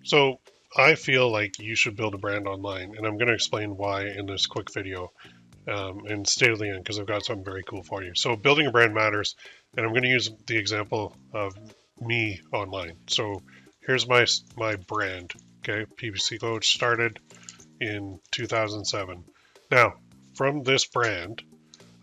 So I feel like you should build a brand online, and I'm going to explain why in this quick video, and stay to the end because I've got something very cool for you. So building a brand matters, and I'm going to use the example of me online. So here's my brand. Okay, PPC Coach started in 2007. Now, from this brand,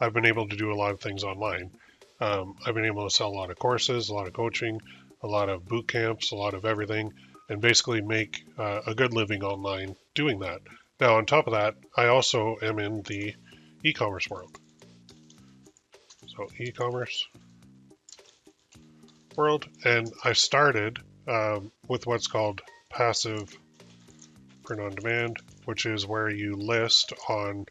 I've been able to do a lot of things online. I've been able to sell a lot of courses, a lot of coaching, a lot of boot camps, a lot of everything, and basically make a good living online doing that. Now, on top of that, I also am in the e-commerce world. So, e-commerce world, and I started with what's called passive print on demand, which is where you list on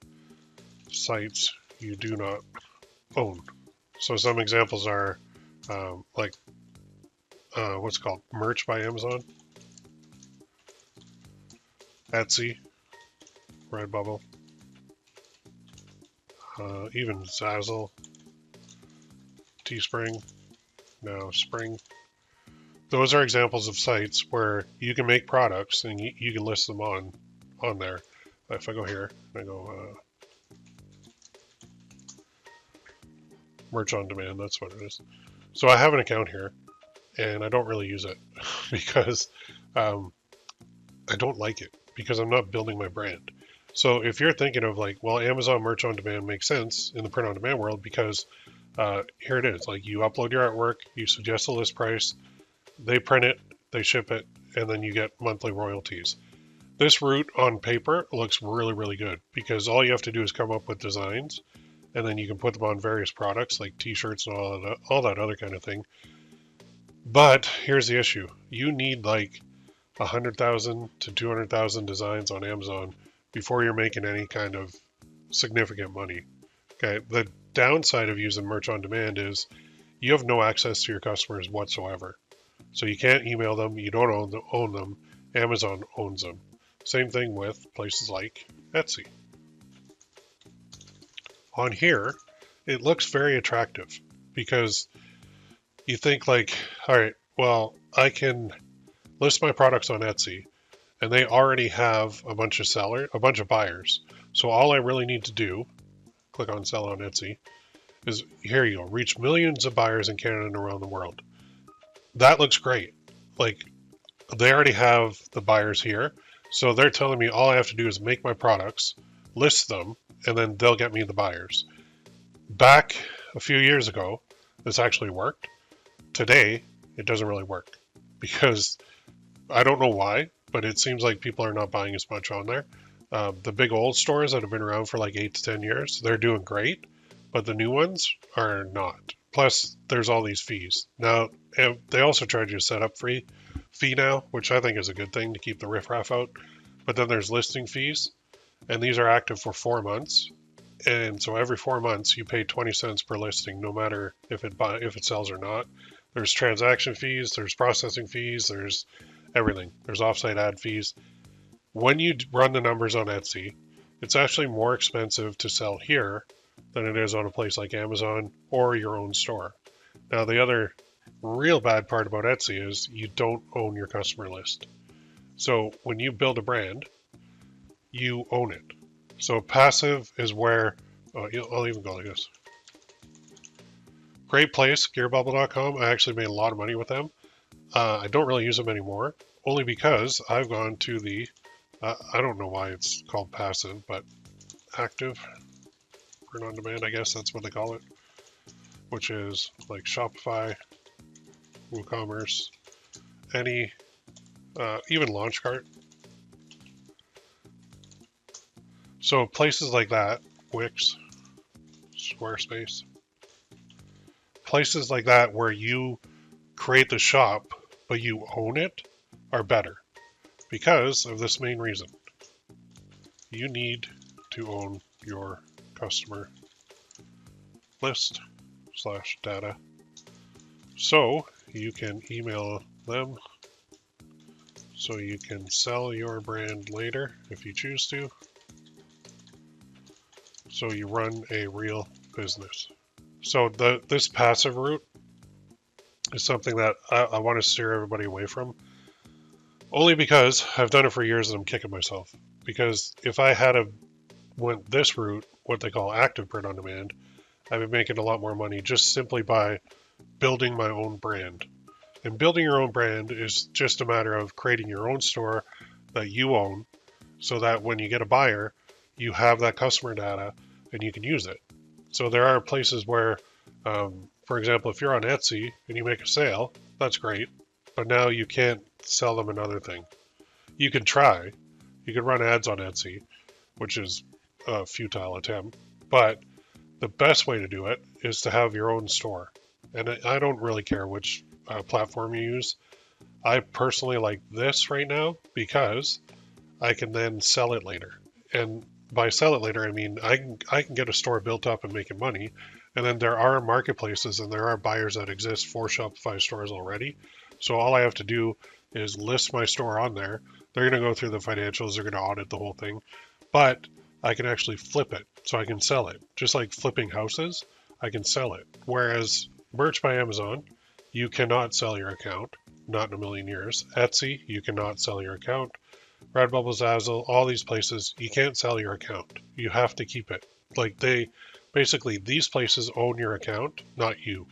sites you do not own. So some examples are like what's called merch by Amazon, Etsy, Redbubble, even Zazzle, Teespring, now Spring. Those are examples of sites where you can make products and you can list them on there. If I go here, I go merch on demand. That's what it is. So I have an account here, and I don't really use it because I don't like it because I'm not building my brand. So if you're thinking of like, well, Amazon merch on demand makes sense in the print on demand world because here it is. Like you upload your artwork, you suggest a list price, they print it, they ship it, and then you get monthly royalties. This route on paper looks really, really good because all you have to do is come up with designs and then you can put them on various products like t-shirts and all that other kind of thing. But here's the issue. You need like 100,000 to 200,000 designs on Amazon before you're making any kind of significant money. Okay, the downside of using merch on demand is you have no access to your customers whatsoever. So you can't email them, you don't own them, Amazon owns them. Same thing with places like Etsy. On here, it looks very attractive because you think like, all right, well, I can list my products on Etsy and they already have a bunch of buyers. So all I really need to do, click on sell on Etsy, is here you go, reach millions of buyers in Canada and around the world. That looks great. Like they already have the buyers here. So they're telling me all I have to do is make my products, list them, and then they'll get me the buyers. Back a few years ago, this actually worked. Today, it doesn't really work because I don't know why, but it seems like people are not buying as much on there. The big old stores that have been around for like 8 to 10 years, they're doing great, but the new ones are not. Plus, there's all these fees. Now, they also charge you a setup fee now, which I think is a good thing to keep the riffraff out. But then there's listing fees, and these are active for 4 months. And so every 4 months you pay 20 cents per listing, no matter if it sells or not. There's transaction fees, there's processing fees, there's everything. There's offsite ad fees. When you run the numbers on Etsy, it's actually more expensive to sell here than it is on a place like Amazon or your own store. Now, the other real bad part about Etsy is you don't own your customer list. So when you build a brand, you own it. So passive is where, I'll even go like this. Great place, gearbubble.com. I actually made a lot of money with them. I don't really use them anymore, only because I've gone to the, I don't know why it's called passive, but active, print on demand, I guess that's what they call it, which is like Shopify, WooCommerce, any, even LaunchCart. So places like that, Wix, Squarespace, places like that where you create the shop but you own it are better because of this main reason. You need to own your customer list / data so you can email them, so you can sell your brand later if you choose to, so you run a real business. So this passive route is something that I want to steer everybody away from. Only because I've done it for years and I'm kicking myself. Because if I had went this route, what they call active print on demand, I've been making a lot more money just simply by building my own brand. And building your own brand is just a matter of creating your own store that you own so that when you get a buyer, you have that customer data and you can use it. So there are places where, for example, if you're on Etsy and you make a sale, that's great, but now you can't sell them another thing. You can try, you can run ads on Etsy, which is a futile attempt, but the best way to do it is to have your own store. And I don't really care which platform you use. I personally like this right now because I can then sell it later. And by sell it later, I mean I can get a store built up and making money. And then there are marketplaces and there are buyers that exist for Shopify stores already. So all I have to do is list my store on there. They're going to go through the financials. They're going to audit the whole thing. But I can actually flip it. So I can sell it. Just like flipping houses, I can sell it. Whereas Merch by Amazon, you cannot sell your account. Not in a million years. Etsy, you cannot sell your account. Redbubble, Zazzle, all these places, you can't sell your account. You have to keep it. Like basically, these places own your account, not you.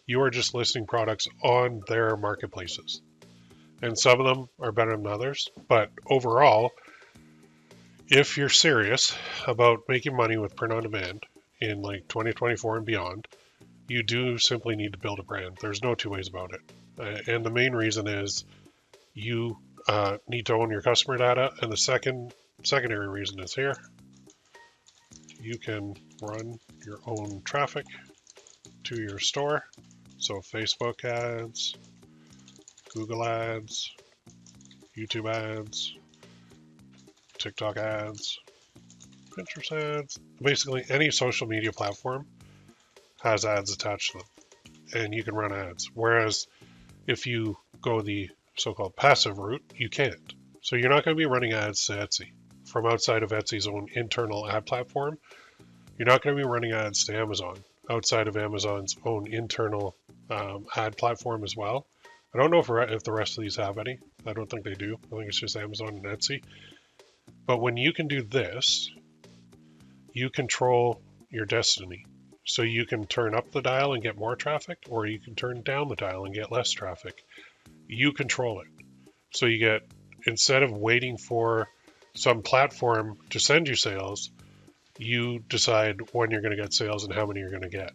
You are just listing products on their marketplaces. And some of them are better than others. But overall, if you're serious about making money with print on demand in like 2024 and beyond, you do simply need to build a brand. There's no two ways about it. And the main reason is you need to own your customer data. And the secondary reason is here. You can run your own traffic to your store. So Facebook ads, Google ads, YouTube ads, TikTok ads, Pinterest ads. Basically, any social media platform has ads attached to them, and you can run ads. Whereas if you go the so-called passive route, you can't. So you're not going to be running ads to Etsy from outside of Etsy's own internal ad platform. You're not going to be running ads to Amazon outside of Amazon's own internal ad platform as well. I don't know if the rest of these have any. I don't think they do. I think it's just Amazon and Etsy. But when you can do this, you control your destiny. So you can turn up the dial and get more traffic, or you can turn down the dial and get less traffic. You control it. So you get, instead of waiting for some platform to send you sales, you decide when you're going to get sales and how many you're going to get.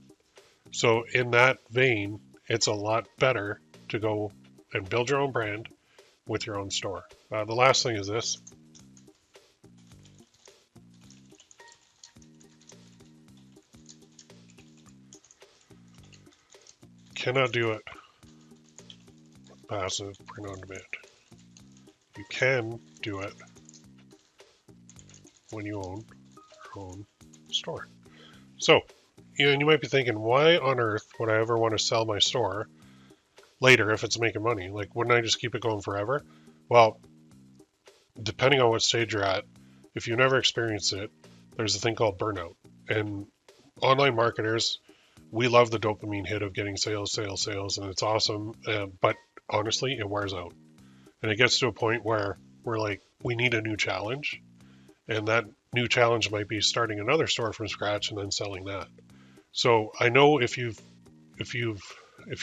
So in that vein, it's a lot better to go and build your own brand with your own store. The last thing is this. Cannot do it with passive print on demand. You can do it when you own your own store. So, you might be thinking, why on earth would I ever want to sell my store later if it's making money? Like, wouldn't I just keep it going forever? Well, depending on what stage you're at, if you've never experienced it, there's a thing called burnout. And online marketers, we love the dopamine hit of getting sales, and it's awesome. But honestly, it wears out. And it gets to a point where we're like, we need a new challenge. And that new challenge might be starting another store from scratch and then selling that. So I know if you're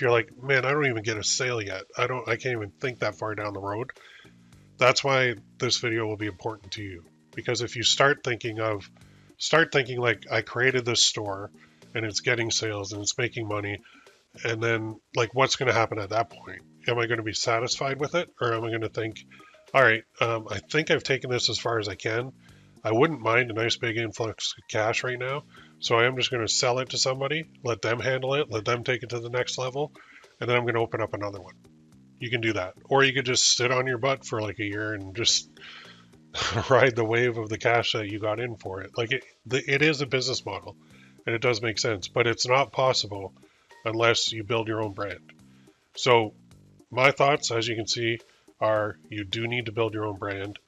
like, man, I don't even get a sale yet. I can't even think that far down the road. That's why this video will be important to you. Because if you start thinking like, I created this store and it's getting sales and it's making money, and then like, what's going to happen at that point? Am I going to be satisfied with it? Or am I going to think, all right, I think I've taken this as far as I can. I wouldn't mind a nice big influx of cash right now. So I am just going to sell it to somebody, let them handle it, let them take it to the next level, and then I'm going to open up another one. You can do that. Or you could just sit on your butt for like a year and just ride the wave of the cash that you got in for it. Like it is a business model and it does make sense, but it's not possible unless you build your own brand. So my thoughts, as you can see, are you do need to build your own brand.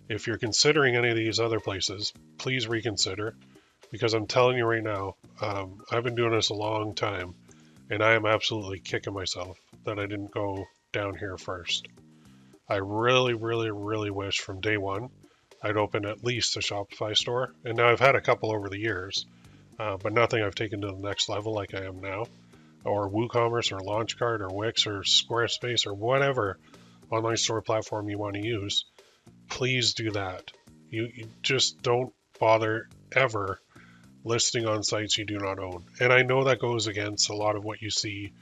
If you're considering any of these other places, please reconsider, because I'm telling you right now, I've been doing this a long time and I am absolutely kicking myself that I didn't go down here first. I really, really, really wish from day one I'd open at least a Shopify store. And now I've had a couple over the years, but nothing I've taken to the next level like I am now. Or WooCommerce or Launchcard or Wix or Squarespace or whatever online store platform you want to use. Please do that. You just don't bother ever listing on sites you do not own. And I know that goes against a lot of what you see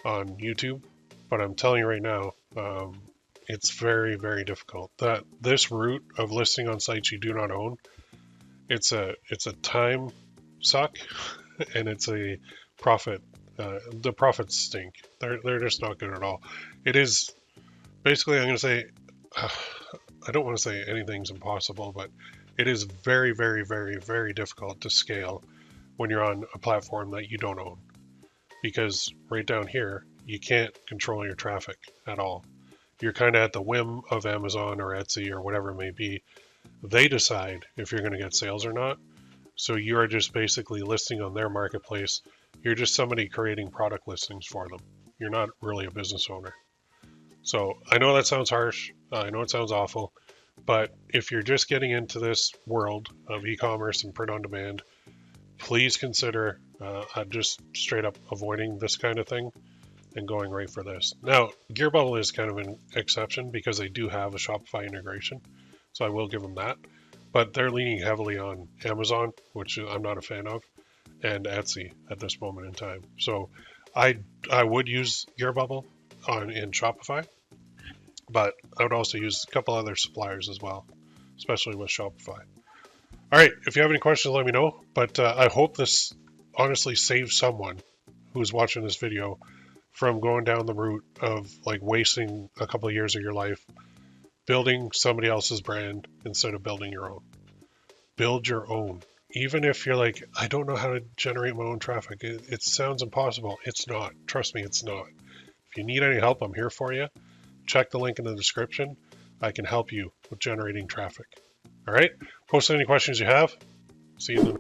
on YouTube, but I'm telling you right now, it's very, very difficult. That this route of listing on sites you do not own, it's a time suck, and it's a profit. The profits stink. They're just not good at all. It is basically, I'm going to say, I don't want to say anything's impossible, but it is very, very, very, very difficult to scale when you're on a platform that you don't own. Because right down here, you can't control your traffic at all. You're kind of at the whim of Amazon or Etsy or whatever it may be. They decide if you're going to get sales or not. So you are just basically listing on their marketplace. You're just somebody creating product listings for them. You're not really a business owner. So I know that sounds harsh. I know it sounds awful. But if you're just getting into this world of e-commerce and print on demand, please consider just straight up avoiding this kind of thing and going right for this. Now, Gearbubble is kind of an exception because they do have a Shopify integration, so I will give them that. But they're leaning heavily on Amazon, which I'm not a fan of, and Etsy at this moment in time. So I would use Gearbubble in Shopify, but I would also use a couple other suppliers as well, especially with Shopify. All right, if you have any questions, let me know. But I hope this honestly saves someone who's watching this video from going down the route of like wasting a couple of years of your life building somebody else's brand instead of building your own. Build your own. Even if you're like, I don't know how to generate my own traffic. It sounds impossible. It's not. Trust me, it's not. If you need any help, I'm here for you. Check the link in the description. I can help you with generating traffic. All right? Post any questions you have. See you in the